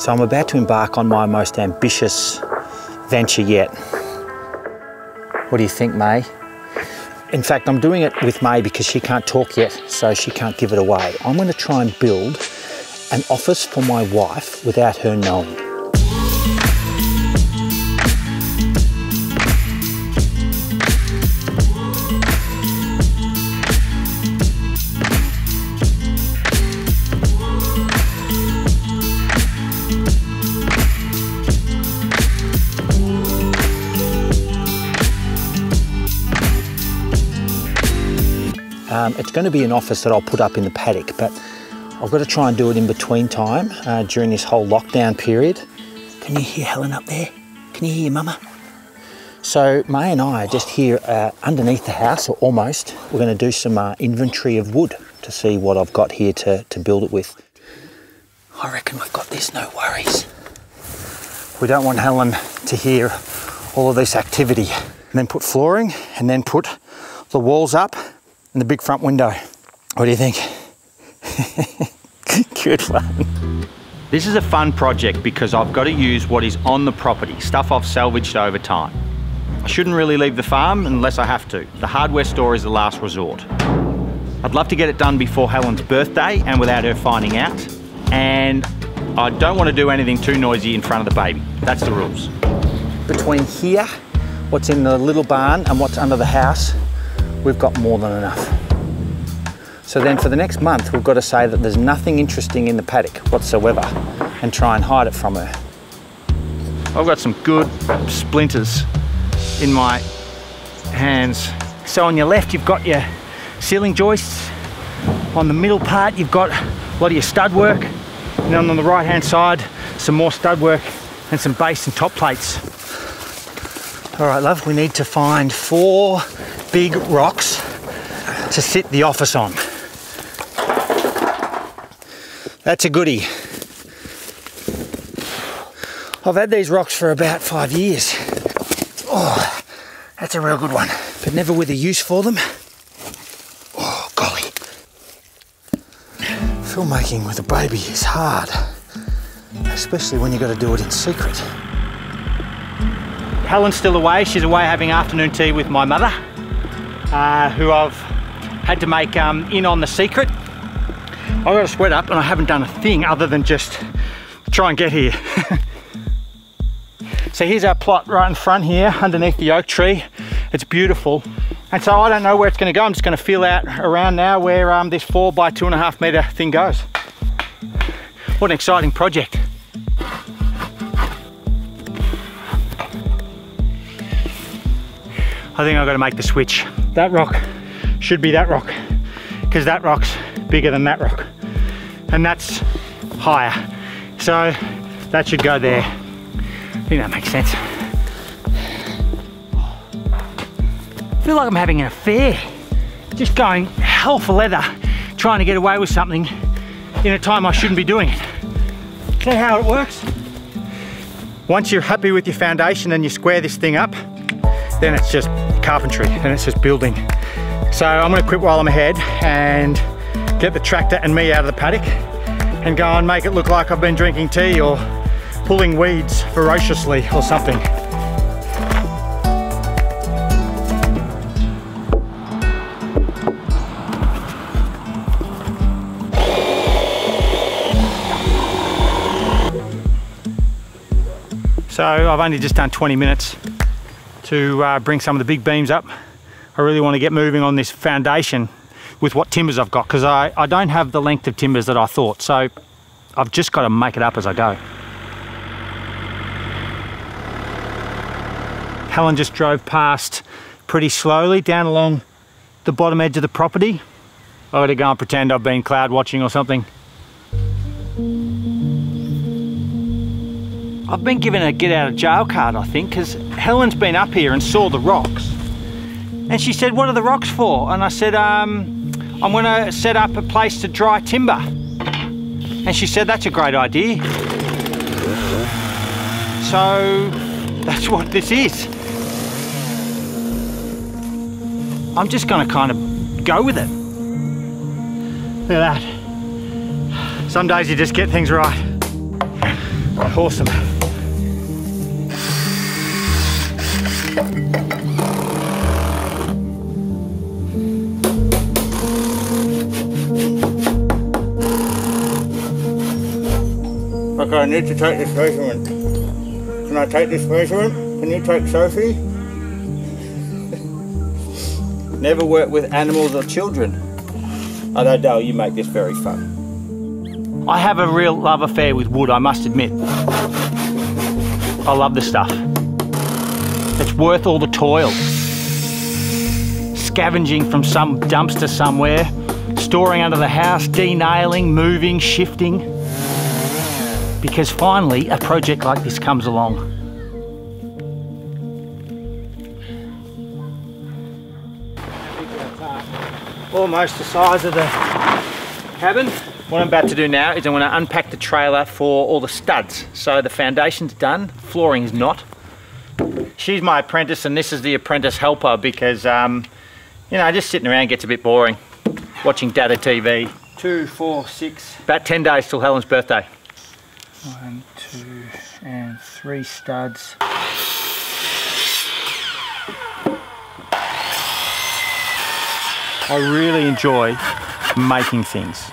So I'm about to embark on my most ambitious venture yet. What do you think, May? In fact, I'm doing it with May because she can't talk yet, so she can't give it away. I'm going to try and build an office for my wife without her knowing. It's going to be an office that I'll put up in the paddock, but I've got to try and do it in between time during this whole lockdown period. Can you hear Helen up there? Can you hear your mama? So May and I are just here underneath the house, or almost. We're going to do some inventory of wood to see what I've got here to build it with. I reckon we've got this, no worries. We don't want Helen to hear all of this activity. And then put flooring, and then put the walls up and the big front window. What do you think? Good one. This is a fun project because I've got to use what is on the property, stuff I've salvaged over time. I shouldn't really leave the farm unless I have to. The hardware store is the last resort. I'd love to get it done before Helen's birthday and without her finding out. And I don't want to do anything too noisy in front of the baby. That's the rules. Between here, what's in the little barn, and what's under the house, we've got more than enough. So then for the next month, we've got to say that there's nothing interesting in the paddock whatsoever and try and hide it from her. I've got some good splinters in my hands. So on your left, you've got your ceiling joists. On the middle part, you've got a lot of your stud work. And then on the right-hand side, some more stud work and some base and top plates. All right, love, we need to find 4 big rocks to sit the office on. That's a goodie. I've had these rocks for about 5 years. Oh, that's a real good one, but never with a use for them. Oh, golly. Filmmaking with a baby is hard, especially when you've got to do it in secret. Helen's still away. She's away having afternoon tea with my mother, who I've had to make in on the secret. I got to sweat up and I haven't done a thing other than just try and get here. So here's our plot right in front here underneath the oak tree. It's beautiful. And so I don't know where it's going to go. I'm just going to feel out around now where this 4 by 2.5 metre thing goes. What an exciting project. I think I've got to make the switch. That rock should be that rock, because that rock's bigger than that rock. And that's higher. So that should go there. I think that makes sense. I feel like I'm having an affair. Just going hell for leather, trying to get away with something in a time I shouldn't be doing it. Is that how it works? Once you're happy with your foundation and you square this thing up, then it's just carpentry and it's just building. So I'm going to quit while I'm ahead and get the tractor and me out of the paddock and go and make it look like I've been drinking tea or pulling weeds ferociously or something. So I've only just done 20 minutes to bring some of the big beams up. I really want to get moving on this foundation with what timbers I've got, because I don't have the length of timbers that I thought, so I've just got to make it up as I go. Helen just drove past pretty slowly down along the bottom edge of the property. I've got to go and pretend I've been cloud watching or something. I've been given a get out of jail card, I think, because Helen's been up here and saw the rocks. And she said, "What are the rocks for?" And I said, I'm going to set up a place to dry timber. And she said, "That's a great idea." So that's what this is. I'm just going to kind of go with it. Look at that. Some days you just get things right. Awesome. Okay, I need to take this measurement. Can I take this measurement? Can you take Sophie? Never work with animals or children. Although Dale, you make this very fun. I have a real love affair with wood, I must admit. I love the stuff. It's worth all the toil. Scavenging from some dumpster somewhere, storing under the house, denailing, moving, shifting. Because finally, a project like this comes along. Almost the size of the cabin. What I'm about to do now is I'm going to unpack the trailer for all the studs. So the foundation's done, flooring's not. She's my apprentice and this is the apprentice helper because, you know, just sitting around gets a bit boring. Watching data TV. 2, 4, 6. About 10 days till Helen's birthday. 1, 2, and 3 studs. I really enjoy making things.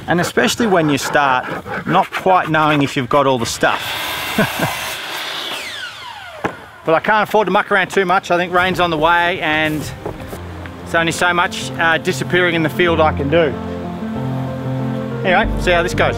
And especially when you start not quite knowing if you've got all the stuff. But I can't afford to muck around too much. I think rain's on the way and there's only so much disappearing in the field I can do. Anyway, see how this goes.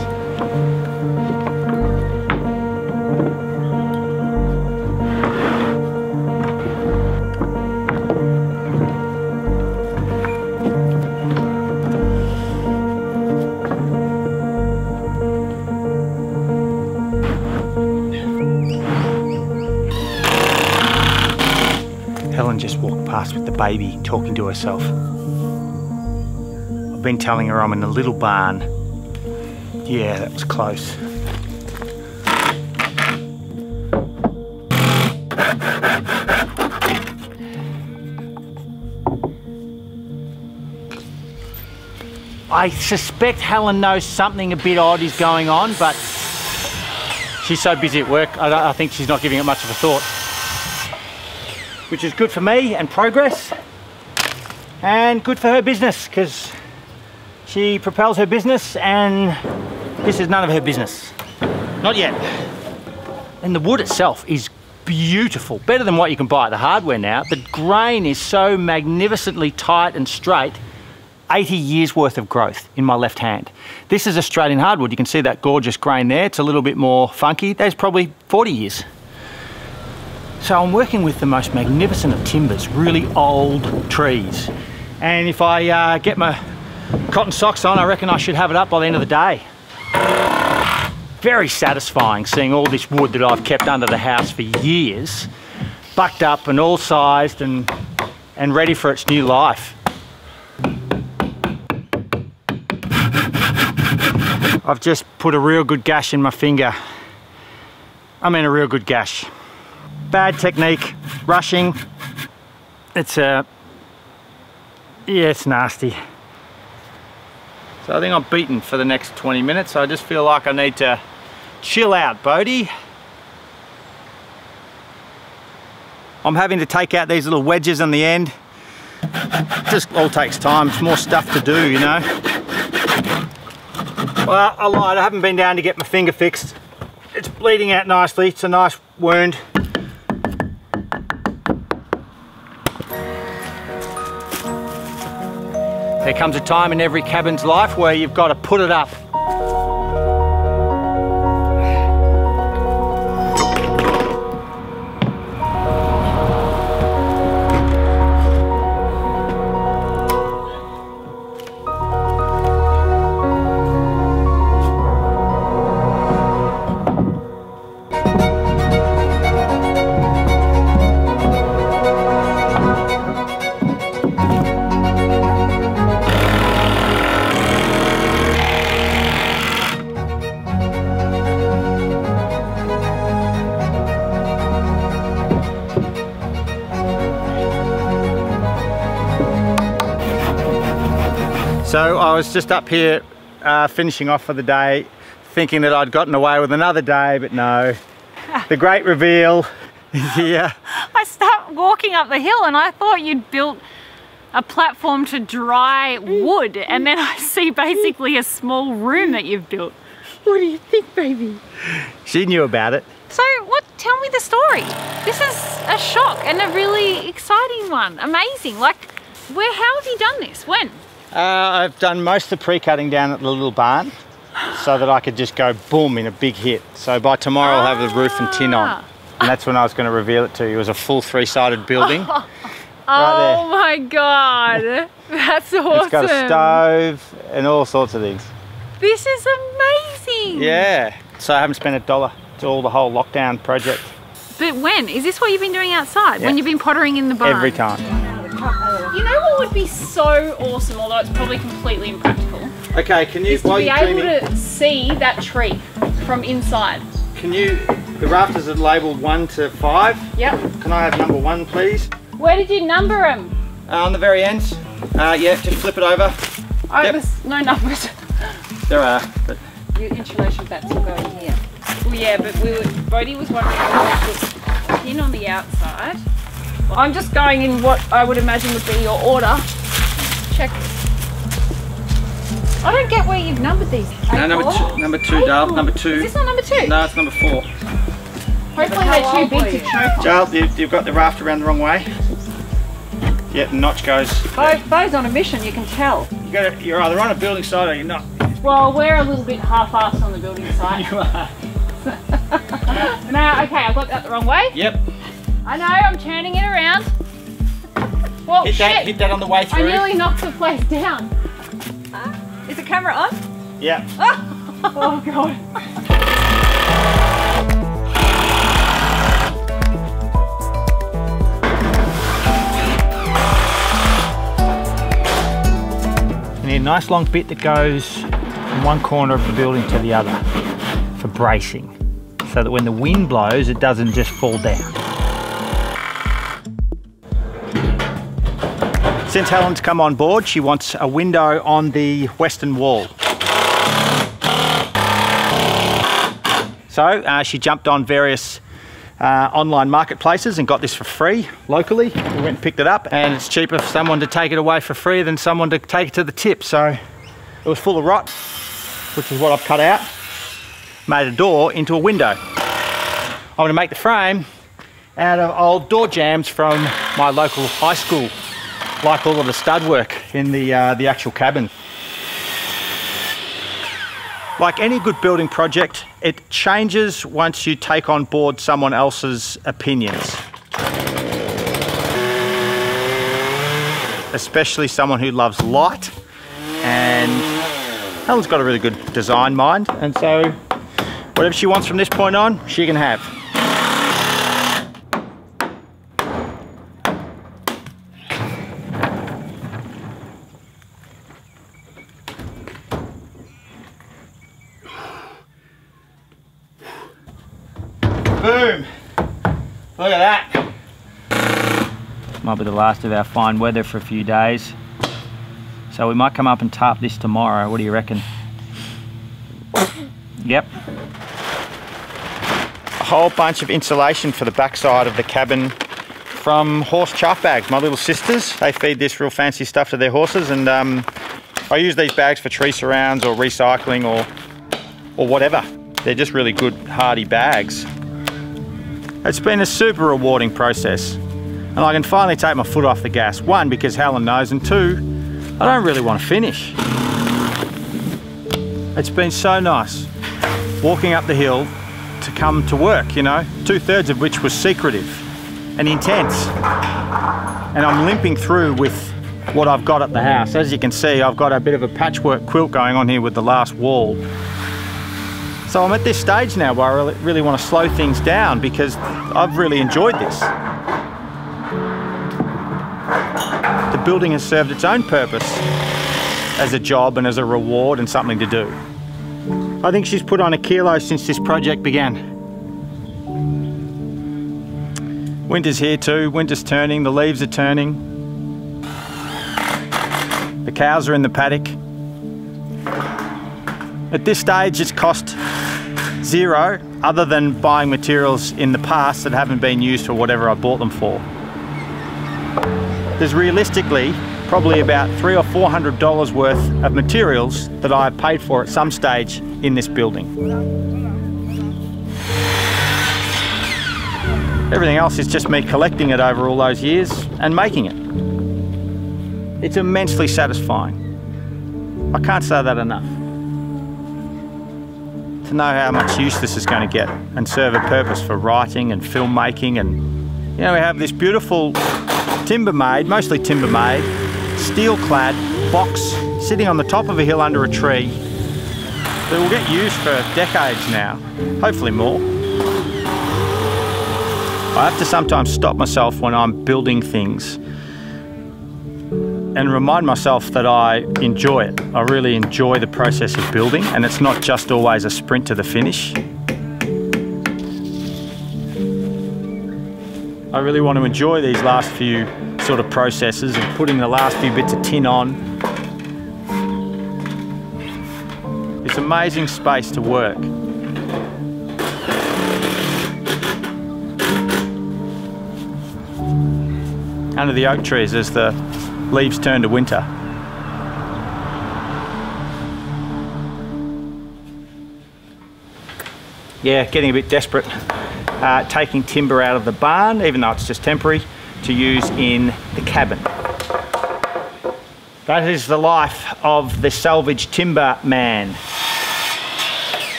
Helen just walked past with the baby, talking to herself. I've been telling her I'm in a little barn. Yeah, that was close. I suspect Helen knows something a bit odd is going on, but she's so busy at work, I think she's not giving it much of a thought. Which is good for me and progress, and good for her business because she propels her business and this is none of her business. Not yet. And the wood itself is beautiful, better than what you can buy at the hardware now. The grain is so magnificently tight and straight. 80 years worth of growth in my left hand. This is Australian hardwood. You can see that gorgeous grain there. It's a little bit more funky. There's probably 40 years. So I'm working with the most magnificent of timbers, really old trees. And if I get my cotton socks on, I reckon I should have it up by the end of the day. Very satisfying seeing all this wood that I've kept under the house for years, bucked up and all sized and ready for its new life. I've just put a real good gash in my finger. I mean a real good gash. Bad technique, rushing. It's it's nasty. So I think I'm beaten for the next 20 minutes. I just feel like I need to chill out, Bodie. I'm having to take out these little wedges on the end. It just all takes time. It's more stuff to do, you know. Well, I lied. I haven't been down to get my finger fixed. It's bleeding out nicely. It's a nice wound. There comes a time in every cabin's life where you've got to put it up. So I was just up here finishing off for the day. thinking that I'd gotten away with another day, but no. The great reveal is here. I start walking up the hill and I thought you'd built a platform to dry wood, and then I see basically a small room that you've built. What do you think, baby? She knew about it. So tell me the story. This is a shock and a really exciting one. Amazing. Like, how have you done this? When? I've done most of the pre-cutting down at the little barn so that I could just go boom in a big hit. So by tomorrow I'll have the roof and tin on. And that's when I was going to reveal it to you. It was a full 3-sided building. Right oh my God, that's awesome. It's got a stove and all sorts of things. This is amazing. Yeah, so I haven't spent $1 to all the whole lockdown project. But when? Is this what you've been doing outside? Yeah. When you've been pottering in the barn? Every time. You know what would be so awesome, although it's probably completely impractical? Okay, can you, is to be able to see that tree from inside. Can you, the rafters are labelled 1 to 5. Yep. Can I have number 1, please? Where did you number them? On the very ends. Yeah, just flip it over. Oh, yep. There's no numbers. There are, but... Your insulation bats will go in here. Well, yeah, but Bodie was wondering if we put pin on the outside. Well, I'm just going in what I would imagine would be your order. Check. I don't get where you've numbered these. No, number two, Dale. Number 2. Is this not number 2? No, it's number 4. Hopefully they're too big to choke on. Giles, you've got the raft around the wrong way. Yeah, the notch goes. Beau's on a mission, you can tell. You're either on a building site or you're not. Well, we're a little bit half-assed on the building site. You are. No, okay, I got that the wrong way. Yep. I know, I'm turning it around. Well, hit that on the way through. I nearly knocked the place down. Is the camera on? Yeah. Oh God. You need a nice long bit that goes from one corner of the building to the other for bracing, so that when the wind blows it doesn't just fall down. Since Helen's come on board, she wants a window on the western wall. So she jumped on various online marketplaces and got this for free locally. We went and picked it up, and it's cheaper for someone to take it away for free than someone to take it to the tip. So it was full of rot, which is what I've cut out, made a door into a window. I'm going to make the frame out of old door jambs from my local high school, like all of the stud work in the actual cabin. Like any good building project, it changes once you take on board someone else's opinions. Especially someone who loves light, and Helen's got a really good design mind, and so whatever she wants from this point on, she can have. Boom! Look at that. Might be the last of our fine weather for a few days. So we might come up and tarp this tomorrow. What do you reckon? Yep. A whole bunch of insulation for the backside of the cabin from horse chaff bags. My little sisters, they feed this real fancy stuff to their horses, and I use these bags for tree surrounds or recycling or whatever. They're just really good, hardy bags. It's been a super rewarding process, and I can finally take my foot off the gas. 1, because Helen knows, and 2, I don't really want to finish. It's been so nice walking up the hill to come to work, you know, 2/3 of which was secretive and intense. And I'm limping through with what I've got at the house. As you can see, I've got a bit of a patchwork quilt going on here with the last wall. So I'm at this stage now where I really want to slow things down, because I've really enjoyed this. The building has served its own purpose as a job and as a reward and something to do. I think she's put on a kilo since this project began. Winter's here too, winter's turning, the leaves are turning. The cows are in the paddock. At this stage it's cost zero, other than buying materials in the past that haven't been used for whatever I bought them for. There's realistically probably about $300 or $400 worth of materials that I paid for at some stage in this building. Everything else is just me collecting it over all those years and making it. It's immensely satisfying. I can't say that enough. To know how much use this is going to get and serve a purpose for writing and filmmaking, and you know, we have this beautiful timber made, mostly timber made, steel clad box sitting on the top of a hill under a tree that will get used for decades now, hopefully more. I have to sometimes stop myself when I'm building things and remind myself that I enjoy it. I really enjoy the process of building, and it's not just always a sprint to the finish. I really want to enjoy these last few sort of processes and putting the last few bits of tin on. It's an amazing space to work. Under the oak trees as the leaves turn to winter. Yeah, getting a bit desperate. Taking timber out of the barn, even though it's just temporary, to use in the cabin. That is the life of the salvage timber man.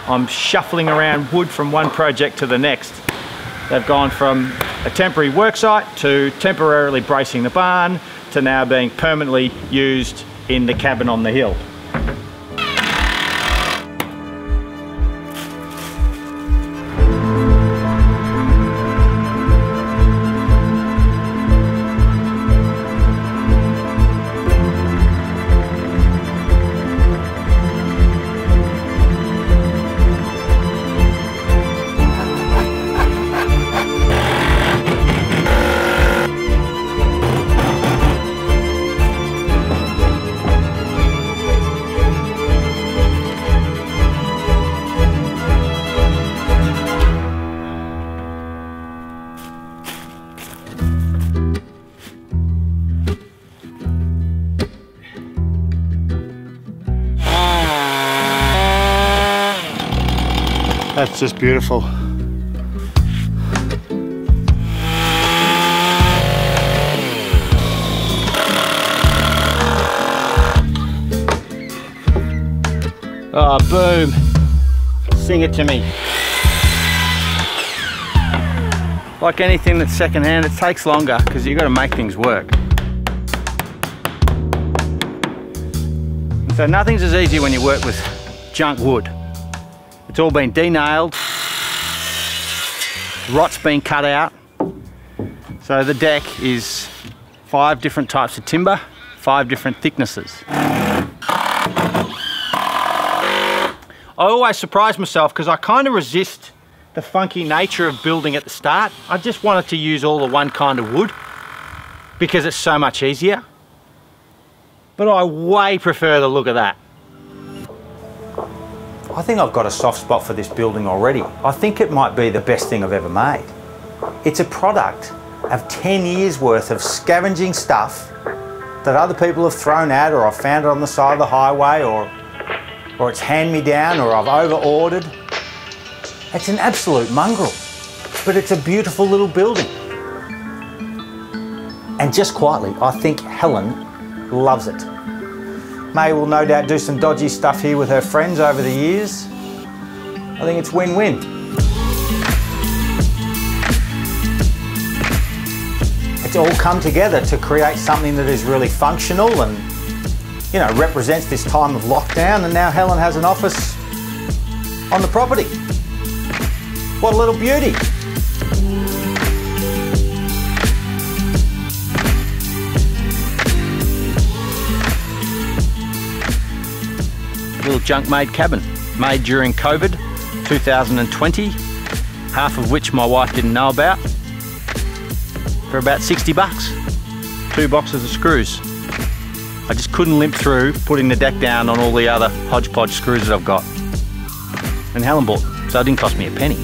I'm shuffling around wood from one project to the next. They've gone from a temporary worksite to temporarily bracing the barn to now being permanently used in the cabin on the hill. That's just beautiful. Oh, boom. Sing it to me. Like anything that's secondhand, it takes longer because you've got to make things work. So nothing's as easy when you work with junk wood. It's all been denailed, rot's been cut out. So the deck is 5 different types of timber, 5 different thicknesses. I always surprise myself because I kind of resist the funky nature of building at the start. I just wanted to use all the one kind of wood because it's so much easier. But I way prefer the look of that. I think I've got a soft spot for this building already. I think it might be the best thing I've ever made. It's a product of 10 years worth of scavenging stuff that other people have thrown out, or I've found it on the side of the highway, or it's hand-me-down, or I've over-ordered. It's an absolute mongrel, but it's a beautiful little building. And just quietly, I think Helen loves it. May will no doubt do some dodgy stuff here with her friends over the years. I think it's win-win. It's all come together to create something that is really functional and, you know, represents this time of lockdown, and now Helen has an office on the property. What a little beauty. Little junk made cabin, made during COVID 2020, half of which my wife didn't know about, for about 60 bucks. 2 boxes of screws. I just couldn't limp through putting the deck down on all the other hodgepodge screws that I've got. And Helen bought, so it didn't cost me a penny.